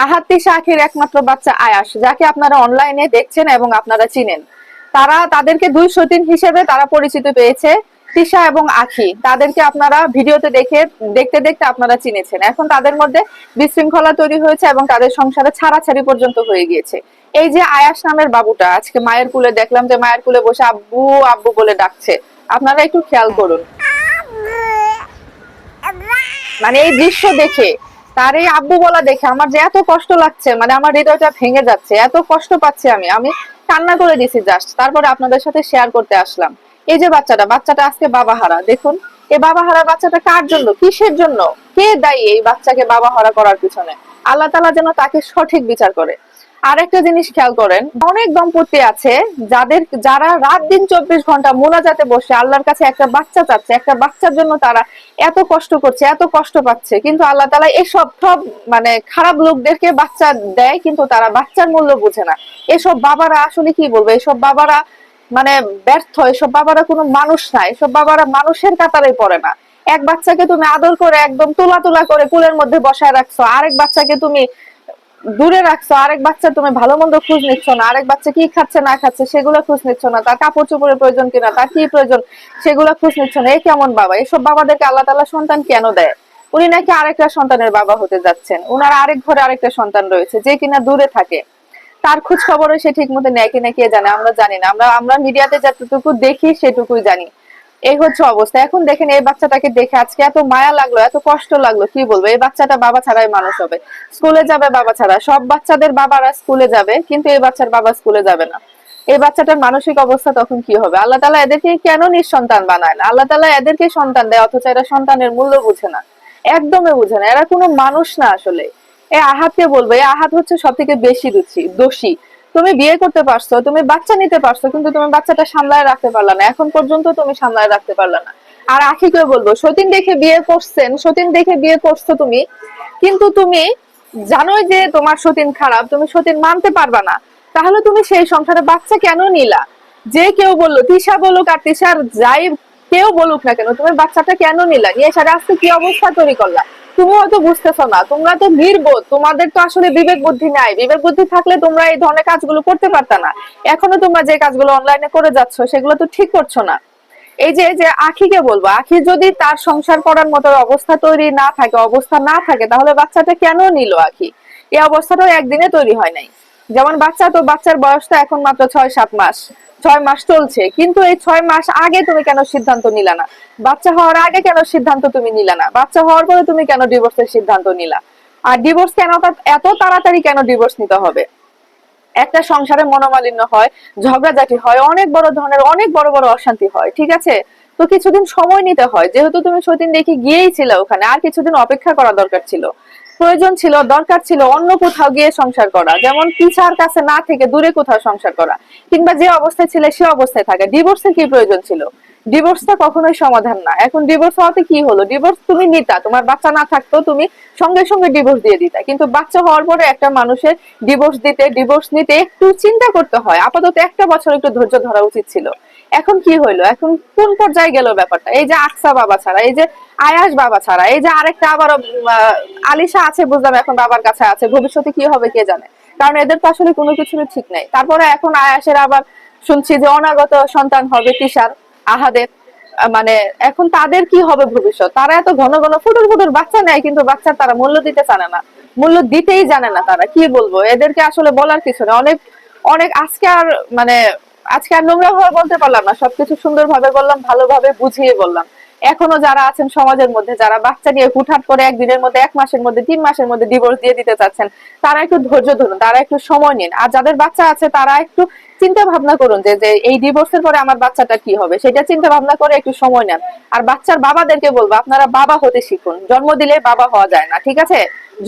আহাদ তিশা আখির একমাত্র বাচ্চা আয়াস, যাকে আপনারা অনলাইনে দেখছেন এবং আপনারা চিনেন। তাদেরকে দুই সতীন হিসেবে তারা পরিচিত পেয়েছে, তিশা এবং আখি। তাদেরকে আপনারা ভিডিওতে দেখতে দেখতে আপনারা চিনেছেন। এখন তাদের মধ্যে বিশৃঙ্খলা তৈরি হয়েছে এবং তাদের সংসারে ছাড়াছাড়ি পর্যন্ত হয়ে গিয়েছে। এই যে আয়াস নামের বাবুটা আজকে মায়ের কুলে দেখলাম যে মায়ের কুলে বসে আব্বু আব্বু বলে ডাকছে, আপনারা একটু খেয়াল করুন। মানে এই দৃশ্য দেখে, তার এই আব্বু বলা দেখে আমার যে এত কষ্ট লাগছে, মানে আমার হৃদয়টা ভেঙে যাচ্ছে, এত কষ্ট পাচ্ছি আমি কান্না করে দিছি জাস্ট। তারপরে আপনাদের সাথে শেয়ার করতে আসলাম। এই যে বাচ্চাটা আজকে বাবা হারা। দেখুন এই বাবা হারা বাচ্চাটা কার জন্য, কিসের জন্য, কে দায়ী এই বাচ্চাকে বাবা হারা করার পিছনে? আল্লাহ তাআলা যেন তাকে সঠিক বিচার করে। আরেকটা জিনিস খেয়াল করেন, অনেক দম্পতি আছে যারা রাত দিন 24 ঘন্টা মোনাজাতে বসে আল্লাহর কাছে একটা বাচ্চা চাচ্ছে, একটা বাচ্চার জন্য তারা এত কষ্ট করছে, এত কষ্ট পাচ্ছে, কিন্তু আল্লাহ তাআলা এসব সব মানে খারাপ লোকদেরকে বাচ্চা দেয়, কিন্তু তারা বাচ্চার মূল্য বুঝে না। এসব বাবারা আসলে কি বলবো, এসব বাবারা মানে ব্যর্থ, এসব বাবারা কোনো মানুষ না, এসব বাবারা মানুষের কাতারে পড়ে না। এক বাচ্চাকে তুমি আদর করে একদম তোলা তোলা করে কুলের মধ্যে বসায় রাখছো, আরেক বাচ্চাকে তুমি দূরে রাখছো, আরেক বাচ্চা তুমি ভালো মন্দ খোঁজ নিচ্ছ না, আরেক বাচ্চা কি খাচ্ছে না খাচ্ছে সেগুলো খোঁজ নিচ্ছ না, তার কাপড় চোপড়ের প্রয়োজন কিনা, তার কি প্রয়োজন সেগুলো খোঁজ নিচ্ছ না। এই কেমন বাবা? এসব বাবাদেরকে আল্লাহ তাআলা সন্তান কেন দেয়? উনি নাকি আরেকটা সন্তানের বাবা হতে যাচ্ছেন, উনার আরেক ঘরে আরেকটা সন্তান রয়েছে যে কিনা দূরে থাকে, তার খোঁজ খবরও সে ঠিক মতো নেয় কিনা কে জানে, আমরা জানি না। আমরা মিডিয়াতে যতটুকু দেখি সেটুকুই জানি। এই হচ্ছে অবস্থা। এখন দেখেন এই বাচ্চাটাকে দেখে আজকে এত মায়া লাগলো, এত কষ্ট লাগলো, কি বলবো। এই বাচ্চাটা বাবা ছাড়াই মানুষ হবে, স্কুলে যাবে বাবা ছাড়া। সব বাচ্চাদের বাবারা স্কুলে যাবে, কিন্তু এই বাচ্চার বাবা স্কুলে যাবে না। এই বাচ্চাটার মানসিক অবস্থা তখন কি হবে? আল্লাহ তাআলা এদেরকে কেন নিঃসন্তান বানায় না? আল্লাহ তাআলা এদেরকে সন্তান দেয়, অথচ এরা সন্তানের মূল্য বুঝে না, একদমই বুঝে না। এরা কোনো মানুষ না আসলে। এই আহাতকে বলবো, এই আহাত হচ্ছে সব থেকে বেশি দোষী। তুমি বিয়ে করতে পারছো, তুমি বাচ্চা নিতে পারছো, কিন্তু তুমি বাচ্চাটা সামলায় রাখতে পারলা না, এখন পর্যন্ত তুমি সামলায় রাখতে পারলা না। আর আখিকে বলবো, সতীন দেখে বিয়ে করছেন, সতীন দেখে বিয়ে করছো তুমি, কিন্তু তুমি জানোই যে তোমার সতীন খারাপ, তুমি সতীন মানতে পারবা না, তাহলে তুমি সেই সংসারে বাচ্চা কেন নিলা? যে কেউ বললো, তিশা বলুক আর তিশার যাই কেউ বলুক না কেন, তুমি বাচ্চাটা কেন নিলা? নিয়ে সাথে আজকে কি অবস্থা তৈরি করলা? তুমি হয়তো বুঝতেছো না, তোমরা তো নির্বোধ, তোমাদের তো আসলে বিবেক বুদ্ধি নাই। বিবেক বুদ্ধি থাকলে তোমরা এই ধরনের কাজগুলো করতে পারতা না। এখনো তোমরা যে কাজগুলো অনলাইনে করে যাচ্ছ সেগুলো তো ঠিক করছো না। এই যে আখিকে বলবো, আখি যদি তার সংসার করার মতো অবস্থা তৈরি না থাকে, অবস্থা না থাকে, তাহলে বাচ্চাটা কেন নিল আখি? এই অবস্থাটাও একদিনে তৈরি হয় নাই। যেমন বাচ্চার বয়সটা এখন মাত্র 6-7 মাস, 6 মাস চলছে, কিন্তু এই 6 মাস আগে তুমি কেন সিদ্ধান্ত নিলা না? বাচ্চা হওয়ার আগে কেন সিদ্ধান্ত তুমি নিলা না? বাচ্চা হওয়ার পরে তুমি কেন ডিভোর্সের সিদ্ধান্ত নিলা? আর ডিভোর্স কেন, এত তাড়াতাড়ি কেন ডিভোর্স নিতে হবে? একটা সংসারে মনোমালিন্য হয়, ঝগড়াঝাটি হয়, অনেক বড় ধরনের অনেক বড় বড় অশান্তি হয়, ঠিক আছে? তো কিছুদিন সময় নিতে হয়। যেহেতু তুমি সতীন দেখে গিয়েই ছিল ওখানে, আর কিছুদিন অপেক্ষা করা দরকার ছিল, প্রয়োজন ছিল, দরকার ছিল অন্য কোথাও গিয়ে সংসার করা, যেমন পিছার কাছে না থেকে দূরে কোথাও সংসার করা, কিংবা যে অবস্থায় ছিল সে অবস্থায় থাকা। ডিভোর্সের কি প্রয়োজন ছিল? ডিভোর্সটা কখনোই সমাধান না। এখন ডিভোর্স হওয়াতে কি হলো? ডিভোর্স তুমি নিতা, তোমার বাচ্চা না থাকতো তুমি সঙ্গে সঙ্গে ডিভোর্স দিয়ে দিতা, কিন্তু বাচ্চা হওয়ার পরে একটা মানুষের ডিভোর্স নিতে একটু চিন্তা করতে হয়। আপাতত একটা বছর একটু ধৈর্য ধরা উচিত ছিল। এখন কি হইলো? এখন কোন পর্যায়ে গেল ব্যাপারটা? এই যে আকসা বাবা ছাড়া, এই যে আয়াস বাবা ছাড়া, এই যে আরেকটা আবার আলিশা আছে, বুঝলাম এখন বাবার কাছে আছে, ভবিষ্যতে কি হবে কে জানে, কারণ এদের তো আসলে কোনো কিছুর ঠিক নাই। তারপরে এখন আয়াসের আবার শুনছি যে অনাগত সন্তান হবে তিশার, আহাদের। মানে এখন তাদের কি হবে ভবিষ্যৎ? তারা এত ঘন ঘন ফুটুর ফুটুর বাচ্চা নেয়, কিন্তু বাচ্চার তারা মূল্য দিতে জানে না, মূল্য দিতেই জানে না তারা। কি বলবো, এদেরকে আসলে বলার কিছু নেই। অনেক অনেক আজকে আর নোংরা ভাবে বলতে পারলাম না, সবকিছু সুন্দর ভাবে বললাম, ভালোভাবে বুঝিয়ে বললাম। এখনো যারা আছেন সমাজের মধ্যে, যারা বাচ্চা নিয়ে হুটহাট করে একদিনের মধ্যে, 1 মাসের মধ্যে, 3 মাসের মধ্যে ডিভোর্স দিয়ে দিতে চাচ্ছেন, তারা একটু ধৈর্য ধরুন, তারা একটু সময় নিন। আর যাদের বাচ্চা আছে তারা একটু চিন্তা ভাবনা করুন যে এই ডিভোর্সের পরে আমার বাচ্চাটা কি হবে, সেটা চিন্তা ভাবনা করে একটু সময় নেন। আর বাচ্চার বাবাদেরকে বলবো, আপনারা বাবা হতে শিখুন। জন্ম দিলে বাবা হওয়া যায় না, ঠিক আছে?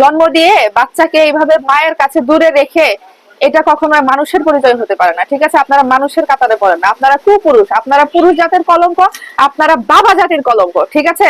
জন্ম দিয়ে বাচ্চাকে এইভাবে মায়ের কাছে দূরে রেখে এটা কখনো মানুষের পরিচয় হতে পারে না, ঠিক আছে? আপনারা মানুষের কাতারে পড়েন না, আপনারা কুপুরুষ, আপনারা পুরুষ জাতের কলঙ্ক, আপনারা বাবা জাতির কলঙ্ক, ঠিক আছে?